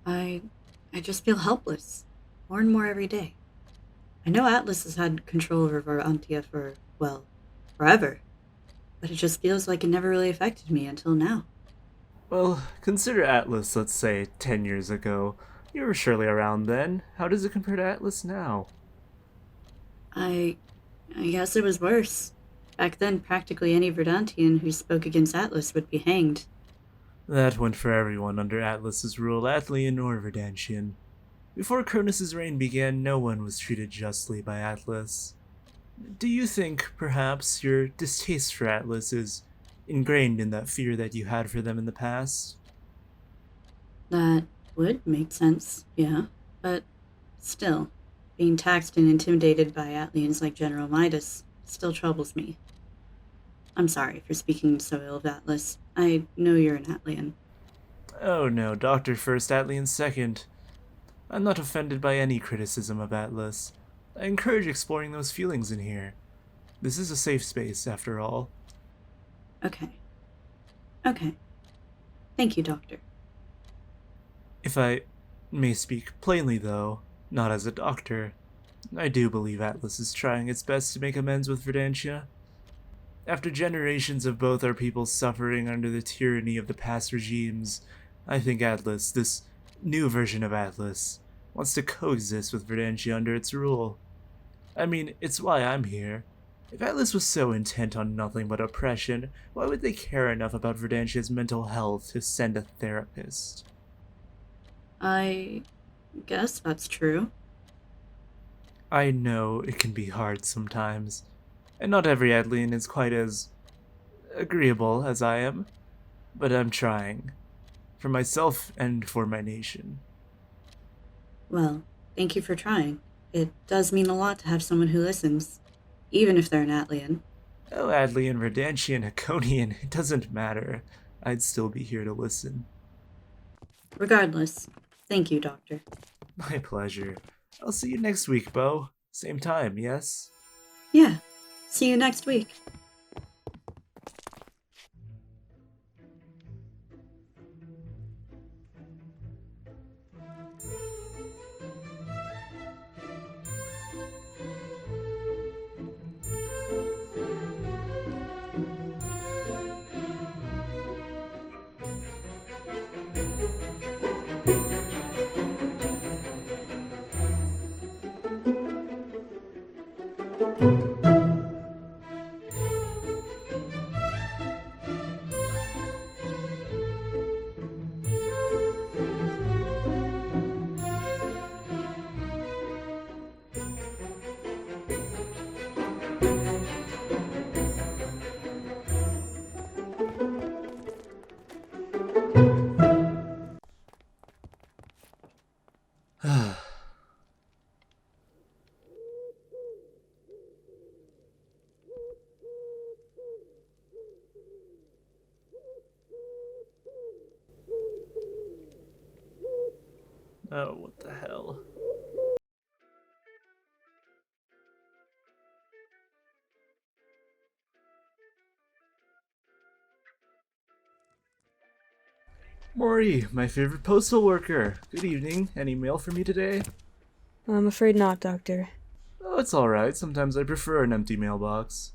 I I just feel helpless, more and more every day. I know Atlas has had control over Verdantia for, well, forever, but it just feels like it never really affected me until now. Well, consider Atlas, let's say, 10 years ago. You were surely around then. How does it compare to Atlas now? I I guess it was worse. Back then, practically any Verdantian who spoke against Atlas would be hanged. That went for everyone under Atlas's rule, Atlian or Verdantian. Before Cronus's reign began, no one was treated justly by Atlas. Do you think, perhaps, your distaste for Atlas is ingrained in that fear that you had for them in the past? That would make sense, yeah, but still, being taxed and intimidated by Atlians like General Mydas still troubles me. I'm sorry for speaking so ill of Atlas. I know you're an Atlian. Oh no, Doctor first, Atlian second. I'm not offended by any criticism of Atlas. I encourage exploring those feelings in here. This is a safe space, after all. Okay, okay. Thank you, Doctor. If I may speak plainly, though, not as a doctor, I do believe Atlas is trying its best to make amends with Verdantia. After generations of both our people suffering under the tyranny of the past regimes, I think Atlas, this new version of Atlas, wants to coexist with Verdantia under its rule. I mean, it's why I'm here. If Atlas was so intent on nothing but oppression, why would they care enough about Verdantia's mental health to send a therapist? I guess that's true. I know it can be hard sometimes, and not every Adlian is quite as agreeable as I am, but I'm trying. For myself and for my nation. Well, thank you for trying. It does mean a lot to have someone who listens, even if they're an Atlian. Oh, Adlian, Verdantian, Haconian, it doesn't matter. I'd still be here to listen. Regardless, thank you, Doctor. My pleasure. I'll see you next week, Boe. Same time, yes? Yeah, see you next week. Oh, what the hell? Mori, my favorite postal worker. Good evening. Any mail for me today? I'm afraid not, Doctor. Oh, it's alright. Sometimes I prefer an empty mailbox.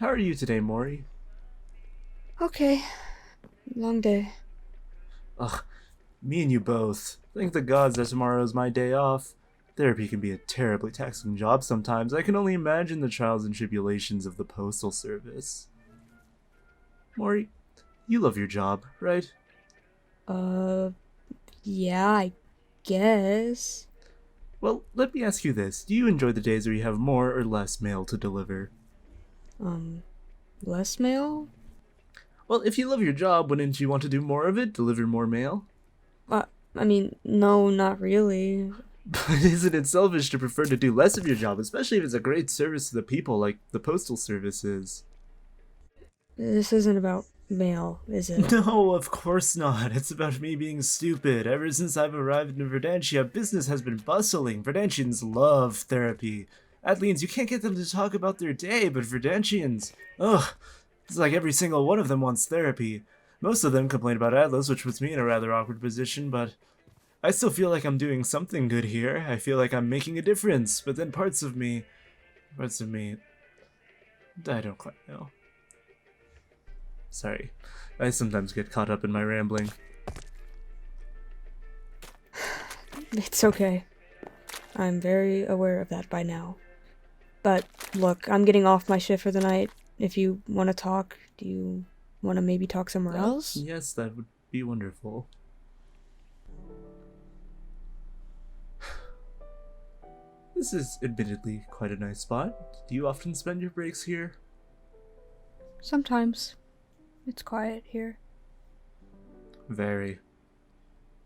How are you today, Mori? Okay. Long day. Ugh, me and you both. Thank the gods that tomorrow is my day off. Therapy can be a terribly taxing job sometimes. I can only imagine the trials and tribulations of the postal service. Mori, you love your job, right? Uh, yeah, I guess. Well, let me ask you this. Do you enjoy the days where you have more or less mail to deliver? Um, Less mail? Well, if you love your job, wouldn't you want to do more of it? Deliver more mail? I mean, no, not really. But isn't it selfish to prefer to do less of your job, especially if it's a great service to the people like the postal service is? This isn't about mail, is it? No, of course not. It's about me being stupid. Ever since I've arrived in Verdantia, business has been bustling. Verdantians love therapy. Atlians, you can't get them to talk about their day, but Verdantians, ugh, it's like every single one of them wants therapy. Most of them complain about Atlas, which puts me in a rather awkward position, but I still feel like I'm doing something good here. I feel like I'm making a difference, but then parts of me, I don't quite know. Sorry, I sometimes get caught up in my rambling. It's okay. I'm very aware of that by now. But look, I'm getting off my shift for the night. If you want to talk, do you want to maybe talk somewhere else? Yes, that would be wonderful. This is admittedly quite a nice spot. Do you often spend your breaks here? Sometimes. It's quiet here. Very.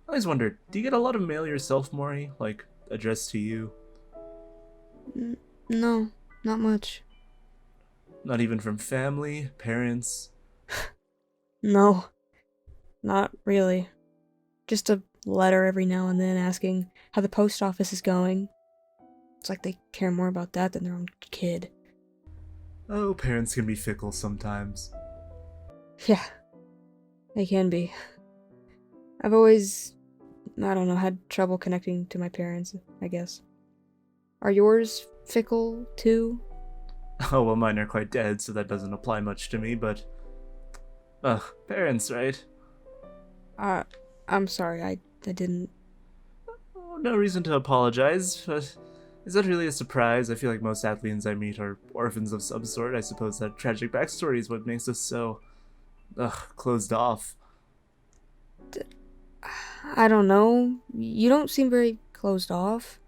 I always wondered, do you get a lot of mail yourself, Mori? Like, addressed to you? No, not much. Not even from family, parents? No, not really. Just a letter every now and then asking how the post office is going. It's like they care more about that than their own kid. Oh, parents can be fickle sometimes. Yeah, they can be. I've always, I don't know, had trouble connecting to my parents, I guess. Are yours fickle, too? Oh, well, mine are quite dead, so that doesn't apply much to me, but... Ugh, parents, right? I'm sorry, I didn't... Oh, no reason to apologize, but... Is that really a surprise? I feel like most Atlians I meet are orphans of some sort. I suppose that tragic backstory is what makes us so... closed off. I don't know. You don't seem very closed off.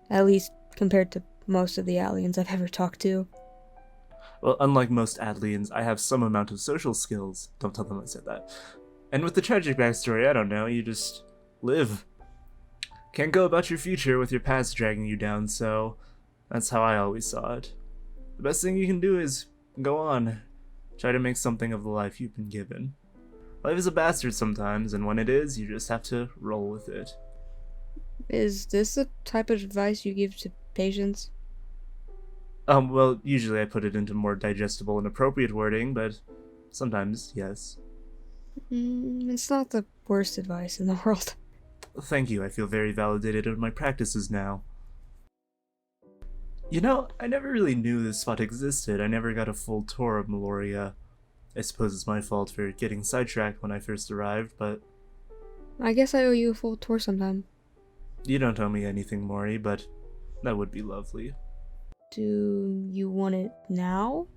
At least compared to most of the aliens I've ever talked to. Well, unlike most Atlians, I have some amount of social skills. Don't tell them I said that. And with the tragic backstory, I don't know, you just live. Can't go about your future with your past dragging you down, so that's how I always saw it. The best thing you can do is go on. Try to make something of the life you've been given. Life is a bastard sometimes, and when it is, you just have to roll with it. Is this the type of advice you give to patients? Well, usually I put it into more digestible and appropriate wording, but sometimes, yes. It's not the worst advice in the world. Thank you, I feel very validated in my practices now. You know, I never really knew this spot existed. I never got a full tour of Meloria. I suppose it's my fault for getting sidetracked when I first arrived, but... I guess I owe you a full tour sometime. You don't owe me anything, Mori, but that would be lovely. Do you want it now?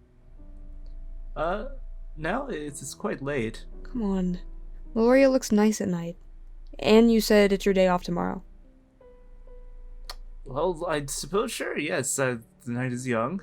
Now it's quite late. Come on. Meloria looks nice at night. And you said it's your day off tomorrow. Well, I suppose sure, yes, the night is young.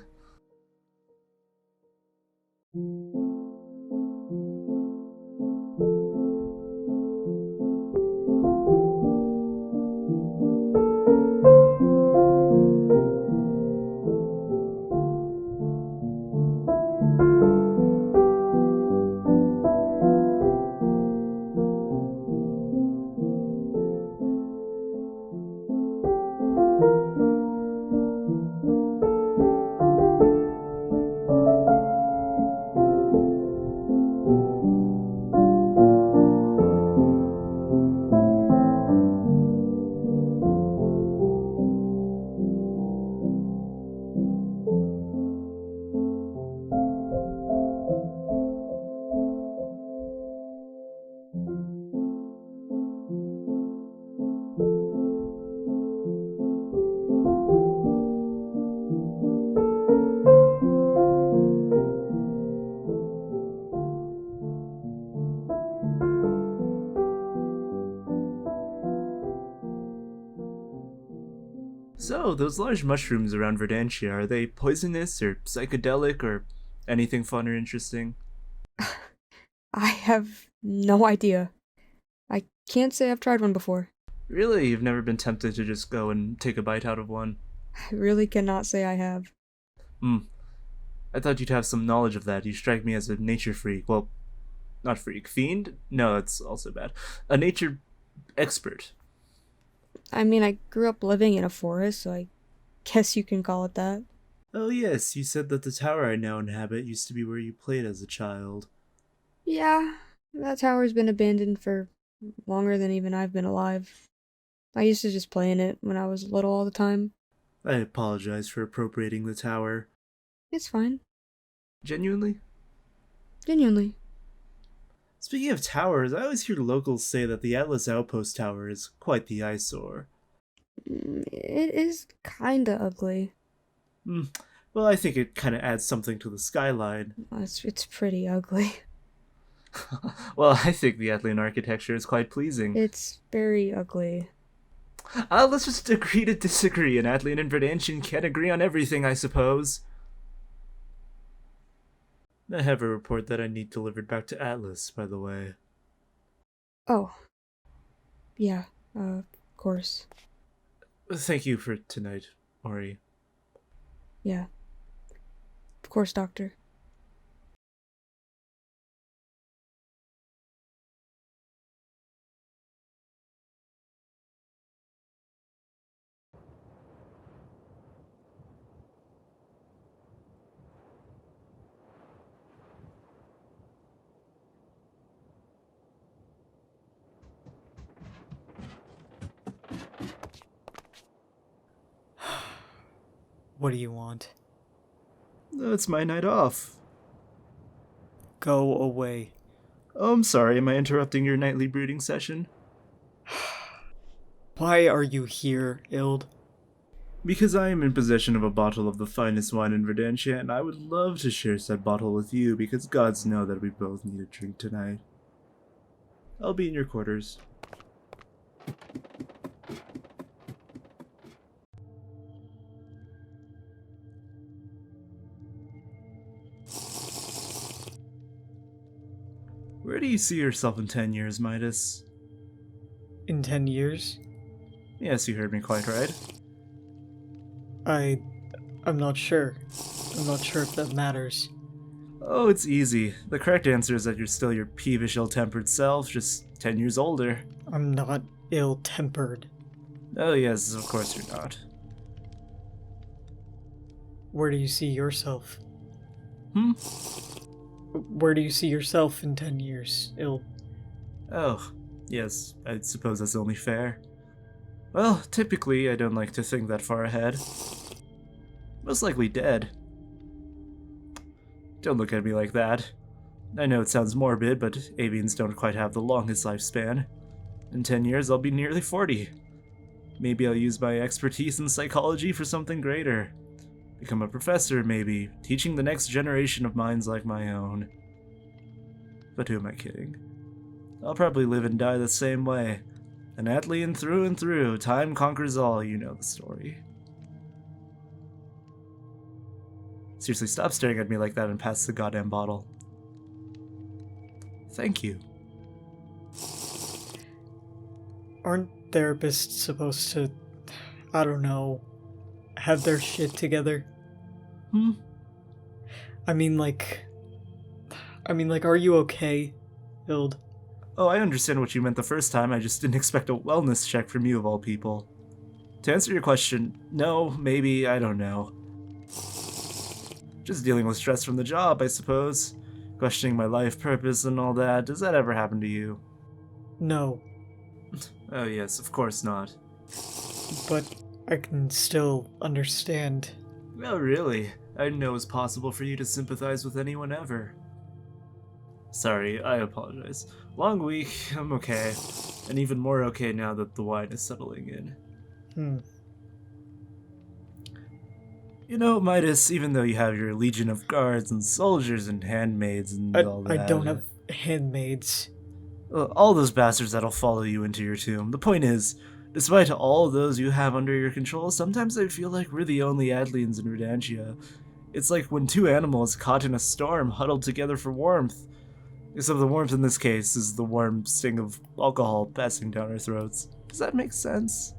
So, those large mushrooms around Verdantia, are they poisonous or psychedelic or anything fun or interesting? I have no idea. I can't say I've tried one before. Really? You've never been tempted to just go and take a bite out of one? I really cannot say I have. I thought you'd have some knowledge of that. You strike me as a nature freak. Well, not freak. Fiend? No, that's also bad. A nature expert. I mean, I grew up living in a forest, so I guess you can call it that. Oh yes, you said that the tower I now inhabit used to be where you played as a child. Yeah, that tower's been abandoned for longer than even I've been alive. I used to just play in it when I was little all the time. I apologize for appropriating the tower. It's fine. Genuinely? Genuinely. Speaking of towers, I always hear locals say that the Atlas Outpost Tower is quite the eyesore. It is kinda ugly. Well, I think it kind of adds something to the skyline. It's pretty ugly. Well, I think the Atlian architecture is quite pleasing. It's very ugly. Let's just agree to disagree, and Atlian and Verdantian can't agree on everything, I suppose. I have a report that I need delivered back to Atlas, by the way. Oh. Yeah, of course. Thank you for tonight, Mori. Yeah. Of course, Doctor. What do you want? It's my night off. Go away. Oh, I'm sorry, am I interrupting your nightly brooding session? Why are you here, Illed? Because I am in possession of a bottle of the finest wine in Verdantia, and I would love to share said bottle with you, because gods know that we both need a drink tonight. I'll be in your quarters. Where do you see yourself in 10 years, Mydas? In 10 years? Yes, you heard me quite right. I'm not sure. I'm not sure if that matters. Oh, it's easy. The correct answer is that you're still your peevish, ill-tempered self, just 10 years older. I'm not ill-tempered. Oh yes, of course you're not. Where do you see yourself? Hmm? Where do you see yourself in 10 years, Illed? Oh, yes, I suppose that's only fair. Well, typically I don't like to think that far ahead. Most likely dead. Don't look at me like that. I know it sounds morbid, but avians don't quite have the longest lifespan. In 10 years I'll be nearly 40. Maybe I'll use my expertise in psychology for something greater. Become a professor, maybe, teaching the next generation of minds like my own. But who am I kidding? I'll probably live and die the same way. An Atlian through and through, time conquers all, you know the story. Seriously, stop staring at me like that and pass the goddamn bottle. Thank you. Aren't therapists supposed to, I don't know, have their shit together? Hmm? I mean, are you okay, Illed? Oh, I understand what you meant the first time, I just didn't expect a wellness check from you of all people. To answer your question, no, maybe, I don't know. Just dealing with stress from the job, I suppose. Questioning my life purpose and all that. Does that ever happen to you? No, Oh yes, of course not. but I can still understand. Oh really? I didn't know it was possible for you to sympathize with anyone ever. Sorry, I apologize. Long week, I'm okay. And even more okay now that the wine is settling in. You know, Mydas, even though you have your legion of guards and soldiers and handmaids and all that... I don't have handmaids. all those bastards that'll follow you into your tomb. The point is, despite all those you have under your control, sometimes I feel like we're the only Atlians in Verdantia. It's like when two animals caught in a storm huddled together for warmth. Except the warmth in this case is the warm sting of alcohol passing down our throats. Does that make sense?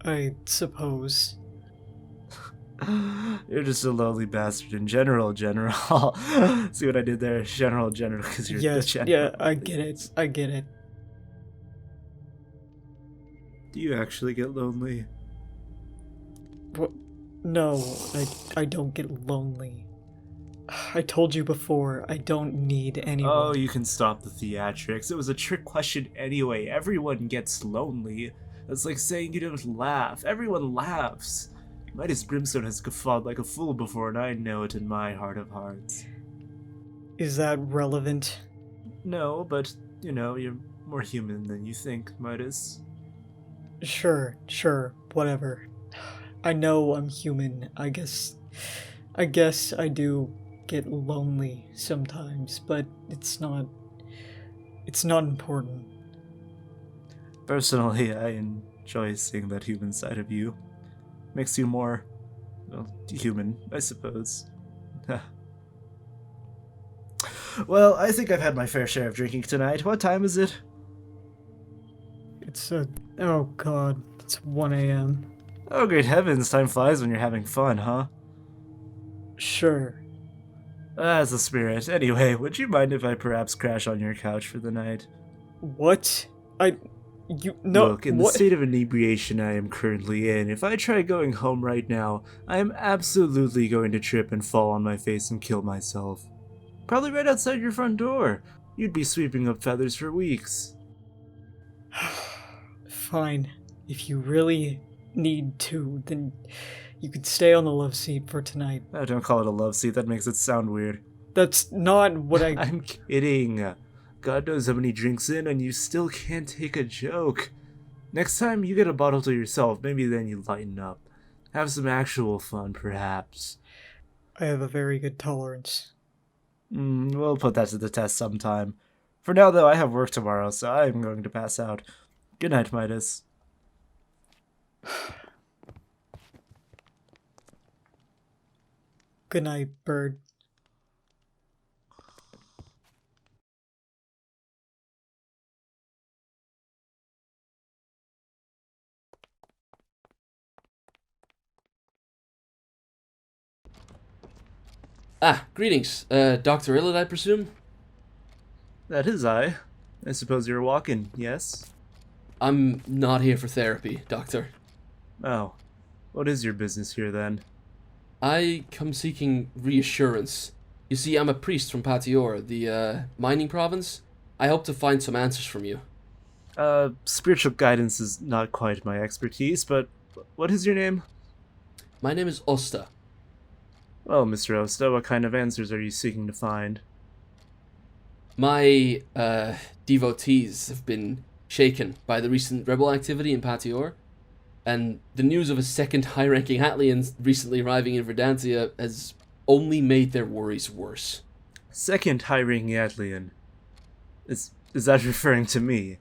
I suppose. You're just a lonely bastard in general. See what I did there? General, because you're the general. Yeah, I get it. Do you actually get lonely? What? No, I don't get lonely. I told you before, I don't need anyone. Oh, you can stop the theatrics. It was a trick question anyway. Everyone gets lonely. That's like saying you don't laugh. Everyone laughs. Mydas Brimstone has guffawed like a fool before, and I know it in my heart of hearts. Is that relevant? No, but, you're more human than you think, Mydas. Sure, whatever. I know I'm human. I guess I do get lonely sometimes, but it's not important. Personally, I enjoy seeing that human side of you. Makes you more, well, human, I suppose. Well, I think I've had my fair share of drinking tonight. What time is it? It's oh god, it's 1 a.m. Oh, great heavens, time flies when you're having fun, huh? Sure. That's the spirit. Anyway, would you mind if I perhaps crash on your couch for the night? What? No. Look, in the state of inebriation I am currently in, if I try going home right now, I am absolutely going to trip and fall on my face and kill myself. Probably right outside your front door. You'd be sweeping up feathers for weeks. Fine. If you really need to, then you could stay on the love seat for tonight. Oh, don't call it a love seat, that makes it sound weird. That's not what I... I'm kidding. God knows how many drinks in and you still can't take a joke. Next time you get a bottle to yourself, maybe then you lighten up. Have some actual fun, perhaps. I have a very good tolerance. We'll put that to the test sometime. For now, though, I have work tomorrow, so I'm going to pass out. Good night, Mydas. Good night, bird. Greetings. Dr. Illed, I presume? That is I. I suppose you're walking, yes? I'm not here for therapy, Doctor. Oh. What is your business here, then? I come seeking reassurance. You see, I'm a priest from Patior, the, mining province. I hope to find some answers from you. Spiritual guidance is not quite my expertise, but what is your name? My name is Osta. Well, Mr. Osta, what kind of answers are you seeking to find? My, devotees have been shaken by the recent rebel activity in Patior, and the news of a second high-ranking Atlian recently arriving in Verdantia has only made their worries worse. Second high-ranking Atlian. Is that referring to me?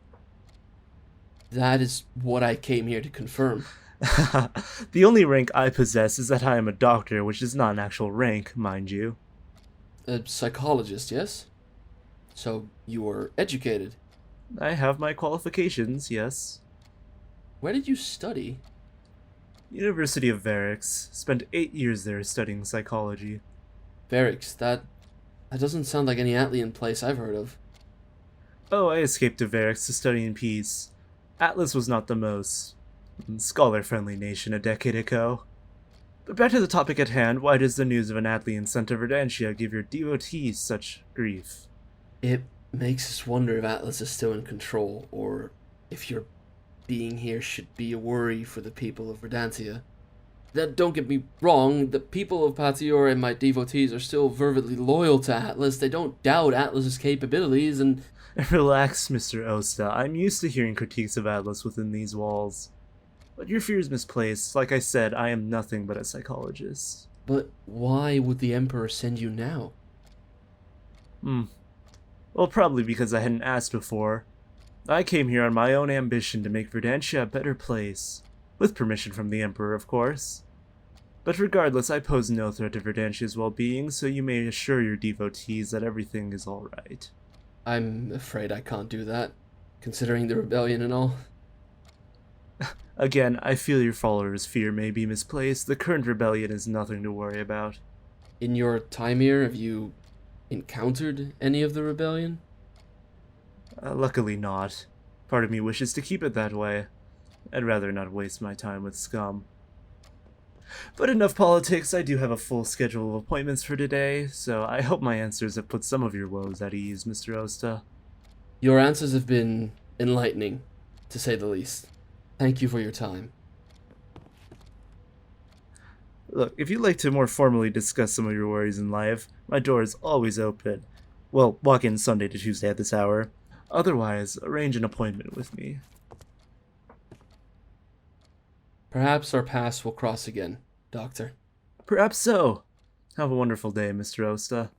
That is what I came here to confirm. The only rank I possess is that I am a doctor, which is not an actual rank, mind you. A psychologist, yes? So you were educated. I have my qualifications, yes. Where did you study? University of Varix. Spent 8 years there studying psychology. Varix, that doesn't sound like any Atlian place I've heard of. Oh, I escaped to Varix to study in peace. Atlas was not the most scholar-friendly nation a decade ago. But back to the topic at hand, why does the news of an Atlian sent to Verdantia give your devotees such grief? It makes us wonder if Atlas is still in control, or if your being here should be a worry for the people of Verdantia. Now, don't get me wrong, the people of Patior and my devotees are still fervently loyal to Atlas. They don't doubt Atlas's capabilities, and... Relax, Mr. Osta. I'm used to hearing critiques of Atlas within these walls. But your fear is misplaced. Like I said, I am nothing but a psychologist. But why would the Emperor send you now? Well, probably because I hadn't asked before. I came here on my own ambition to make Verdantia a better place. With permission from the Emperor, of course. But regardless, I pose no threat to Verdantia's well-being, so you may assure your devotees that everything is alright. I'm afraid I can't do that, considering the rebellion and all. Again, I feel your followers' fear may be misplaced. The current rebellion is nothing to worry about. In your time here, have you encountered any of the rebellion? Luckily not. Part of me wishes to keep it that way. I'd rather not waste my time with scum. But enough politics, I do have a full schedule of appointments for today, so I hope my answers have put some of your woes at ease, Mr. Osta. Your answers have been enlightening, to say the least. Thank you for your time. Look, if you'd like to more formally discuss some of your worries in life, my door is always open. Well, walk in Sunday to Tuesday at this hour. Otherwise, arrange an appointment with me. Perhaps our paths will cross again, Doctor. Perhaps so. Have a wonderful day, Mr. Osta.